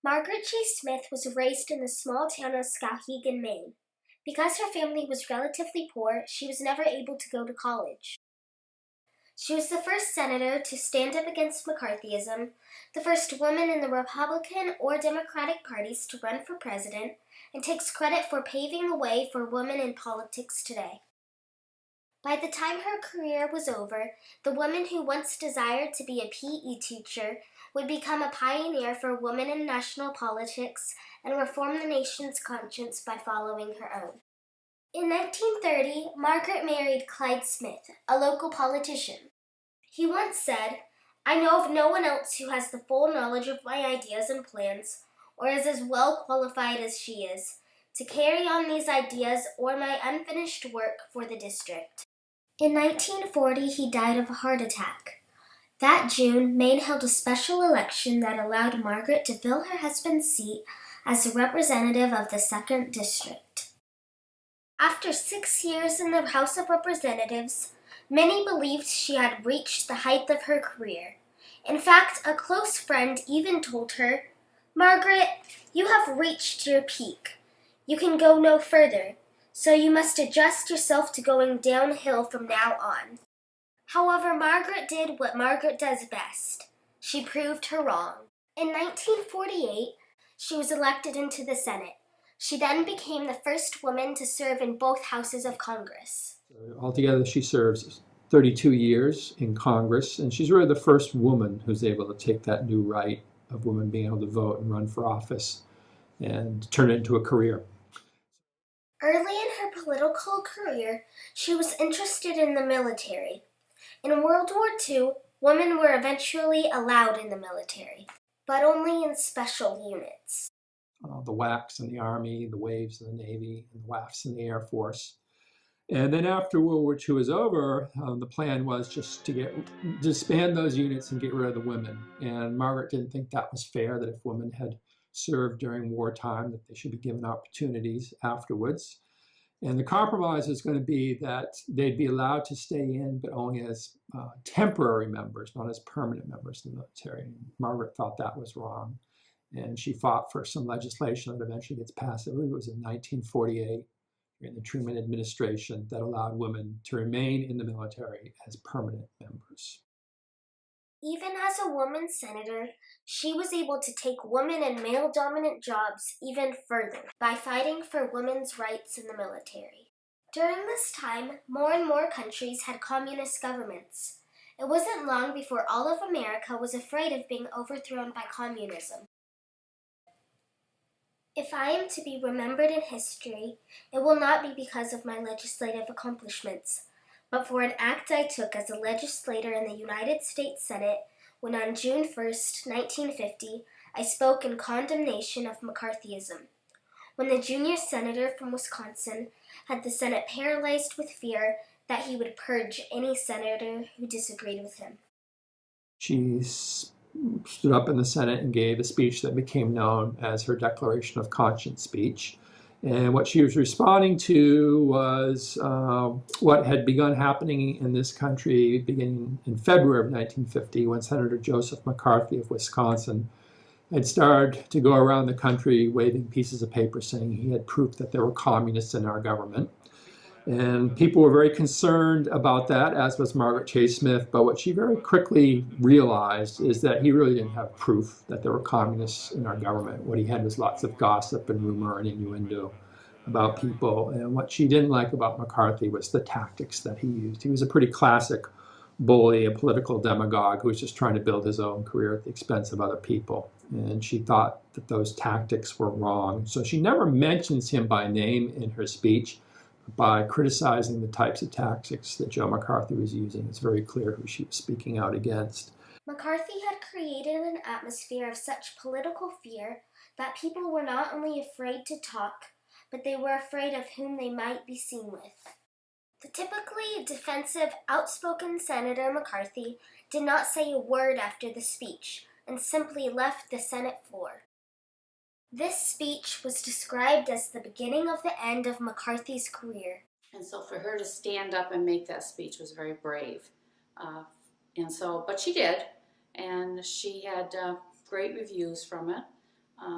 Margaret Chase Smith was raised in the small town of Skowhegan, Maine. Because her family was relatively poor, she was never able to go to college. She was the first senator to stand up against McCarthyism, the first woman in the Republican or Democratic parties to run for president, and takes credit for paving the way for women in politics today. By the time her career was over, the woman who once desired to be a PE teacher would become a pioneer for women in national politics and reform the nation's conscience by following her own. In 1930, Margaret married Clyde Smith, a local politician. He once said, "I know of no one else who has the full knowledge of my ideas and plans, or is as well qualified as she is, to carry on these ideas or my unfinished work for the district." In 1940, he died of a heart attack. That June, Maine held a special election that allowed Margaret to fill her husband's seat as a representative of the 2nd District. After 6 years in the House of Representatives, many believed she had reached the height of her career. In fact, a close friend even told her, "Margaret, you have reached your peak. You can go no further, so you must adjust yourself to going downhill from now on." However, Margaret did what Margaret does best. She proved her wrong. In 1948, she was elected into the Senate. She then became the first woman to serve in both houses of Congress. Altogether, she serves 32 years in Congress, and she's really the first woman who's able to take that new right of women being able to vote and run for office and turn it into a career. Early in her political career, she was interested in the military. In World War II, women were eventually allowed in the military, but only in special units. The WACs in the Army, the WAVs in the Navy, and the WAFs in the Air Force. And then after World War II was over, the plan was just to disband those units and get rid of the women. And Margaret didn't think that was fair, that if women had served during wartime, that they should be given opportunities afterwards. And the compromise was going to be that they'd be allowed to stay in, but only as temporary members, not as permanent members of the military. And Margaret thought that was wrong. And she fought for some legislation that eventually gets passed. I believe it was in 1948 in the Truman administration that allowed women to remain in the military as permanent members. Even as a woman senator, she was able to take women in male-dominant jobs even further by fighting for women's rights in the military. During this time, more and more countries had communist governments. It wasn't long before all of America was afraid of being overthrown by communism. If I am to be remembered in history, it will not be because of my legislative accomplishments, but for an act I took as a legislator in the United States Senate when on June 1st, 1950, I spoke in condemnation of McCarthyism, when the junior senator from Wisconsin had the Senate paralyzed with fear that he would purge any senator who disagreed with him. She stood up in the Senate and gave a speech that became known as her Declaration of Conscience speech. And what she was responding to was what had begun happening in this country beginning in February of 1950 when Senator Joseph McCarthy of Wisconsin had started to go around the country waving pieces of paper saying he had proof that there were communists in our government. And people were very concerned about that, as was Margaret Chase Smith. But what she very quickly realized is that he really didn't have proof that there were communists in our government. What he had was lots of gossip and rumor and innuendo about people. And what she didn't like about McCarthy was the tactics that he used. He was a pretty classic bully, a political demagogue who was just trying to build his own career at the expense of other people. And she thought that those tactics were wrong. So she never mentions him by name in her speech. By criticizing the types of tactics that Joe McCarthy was using, it's very clear who she was speaking out against. McCarthy had created an atmosphere of such political fear that people were not only afraid to talk, but they were afraid of whom they might be seen with. The typically defensive, outspoken Senator McCarthy did not say a word after the speech and simply left the Senate floor. This speech was described as the beginning of the end of McCarthy's career. And so for her to stand up and make that speech was very brave. But she did, and she had great reviews from it.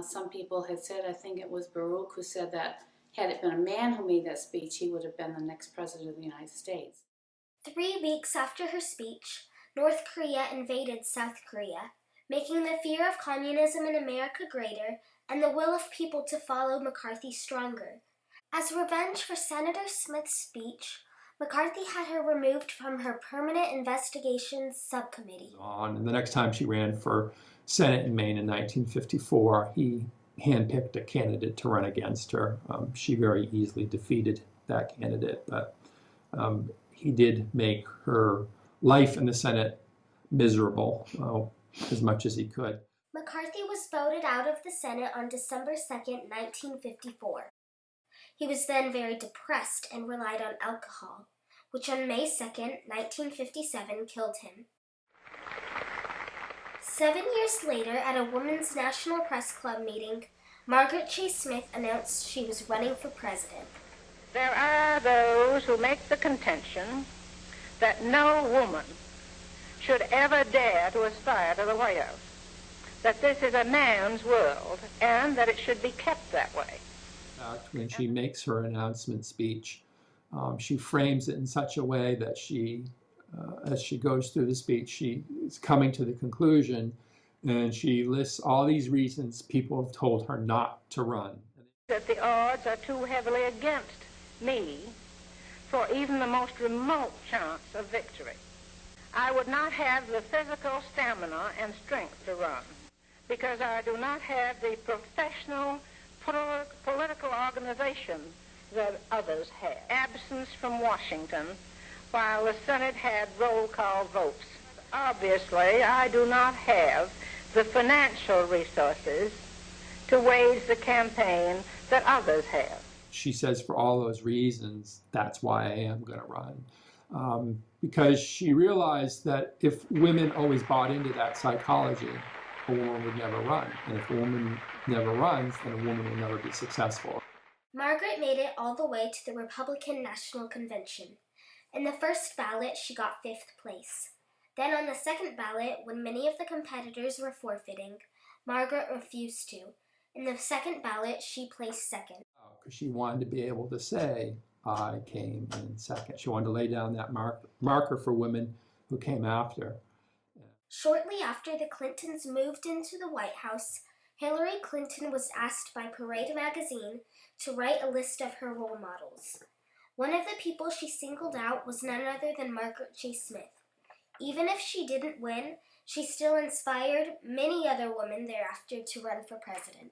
Some people had said, I think it was Baruch who said that had it been a man who made that speech, he would have been the next president of the United States. 3 weeks after her speech, North Korea invaded South Korea, making the fear of communism in America greater and the will of people to follow McCarthy stronger. As revenge for Senator Smith's speech, McCarthy had her removed from her Permanent Investigations Subcommittee. And the next time she ran for Senate in Maine in 1954, he handpicked a candidate to run against her. She very easily defeated that candidate, but he did make her life in the Senate miserable as much as he could. McCarthy was voted out of the Senate on December 2nd, 1954. He was then very depressed and relied on alcohol, which on May 2nd, 1957 killed him. 7 years later, at a Women's National Press Club meeting, Margaret Chase Smith announced she was running for president. There are those who make the contention that no woman should ever dare to aspire to the White House, that this is a man's world, and that it should be kept that way. When she makes her announcement speech, she frames it in such a way that as she goes through the speech, she is coming to the conclusion, and she lists all these reasons people have told her not to run. That the odds are too heavily against me for even the most remote chance of victory. I would not have the physical stamina and strength to run because I do not have the professional political organization that others have. Absence from Washington while the Senate had roll call votes. Obviously, I do not have the financial resources to wage the campaign that others have. She says for all those reasons, that's why I am going to run. Because she realized that if women always bought into that psychology, a woman would never run. And if a woman never runs, then a woman will never be successful. Margaret made it all the way to the Republican National Convention. In the first ballot, she got 5th place. Then on the second ballot, when many of the competitors were forfeiting, Margaret refused to. In the second ballot, she placed 2nd. Because she wanted to be able to say, I came in 2nd. She wanted to lay down that marker for women who came after. Shortly after the Clintons moved into the White House, Hillary Clinton was asked by Parade magazine to write a list of her role models. One of the people she singled out was none other than Margaret Chase Smith. Even if she didn't win, she still inspired many other women thereafter to run for president.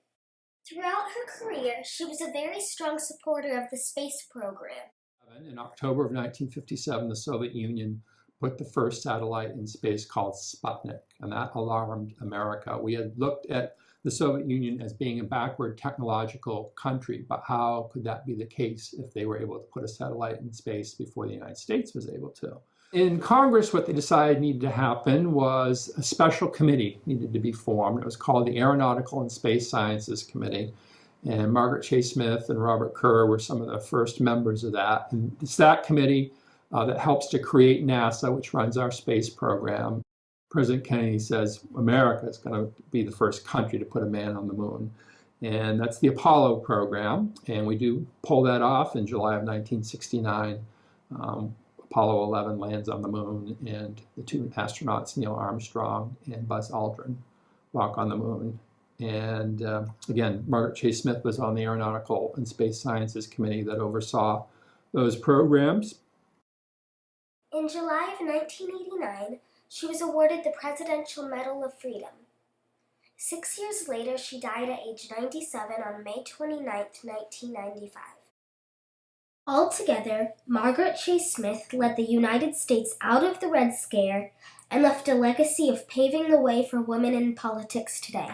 Throughout her career, she was a very strong supporter of the space program. In October of 1957, the Soviet Union put the first satellite in space called Sputnik, and that alarmed America. We had looked at the Soviet Union as being a backward technological country, but how could that be the case if they were able to put a satellite in space before the United States was able to? In Congress, what they decided needed to happen was a special committee needed to be formed. It was called the Aeronautical and Space Sciences Committee. And Margaret Chase Smith and Robert Kerr were some of the first members of that. And it's that committee that helps to create NASA, which runs our space program. President Kennedy says America is going to be the first country to put a man on the moon. And that's the Apollo program. And we do pull that off in July of 1969. Apollo 11 lands on the moon, and the 2 astronauts, Neil Armstrong and Buzz Aldrin, walk on the moon. And again, Margaret Chase Smith was on the Aeronautical and Space Sciences Committee that oversaw those programs. In July of 1989, she was awarded the Presidential Medal of Freedom. 6 years later, she died at age 97 on May 29, 1995. Altogether, Margaret Chase Smith led the United States out of the Red Scare and left a legacy of paving the way for women in politics today.